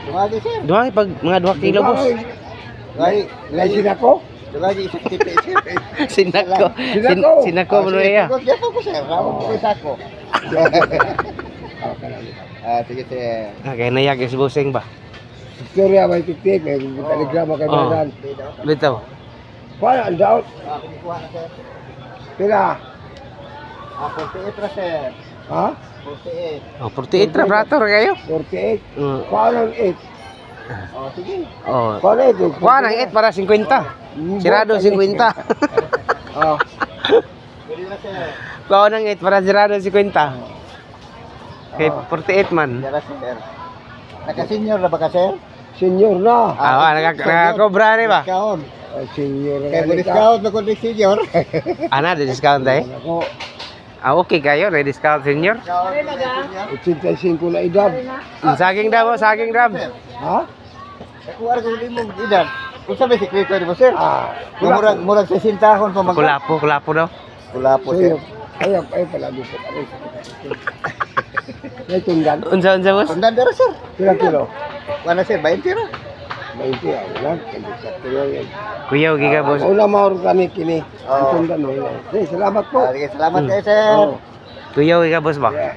Dumagi sir. Duha pag mga 2 kilo boss. Lagi sinako. Dumagi isang tipi sir. Sinako. Sinako mo iya. Diyan po sir. Rawag po sako. Sige sir. Okay, nayak si Busing ba? Istorya may titik, may telegrama kay Badan. Bitaw. Wala, ang daot. Kuha na sir. Pila? 48 ra sir. Ha? 48. Oh, 48 ra brato ra kayo. 48? Mm. Paano ang 8? Sige. Oh. Paano ito? Kuha ng 8 para 50. Sirado 50. Ah, Pwede na sir. Kuha ng 8 para sirado 50. Okay, 48 man. Yara sir. Naka-senior na ba ka sir? senior na. Ah, nakakobra rin ba? Discount. Senior na. Kaya mo discount na kung senior. Ana, discount tayo? Ako, Ah, okay kayo, may discount senior. 85 na edad. Saging daw, saging dam. Ha? Kuha ko din mong edad. Kung sabi sikreto di mo sir? Ah, Murag 60 kon pa mag. Kulapo daw. Wala po sir. Ayaw, pala gusto. May tunggan. Unsa boss? Tundan dara sir. Pila kilo? Wala sir, 20 ra. 20 lang. Sakto lang yan. Kuya, okay ka boss. Una ma-organic kini. Oo. Ang tunggan mo. Salamat po. Sige, salamat kayo sir. Oh. Kuya, okay ka boss ba? Yeah.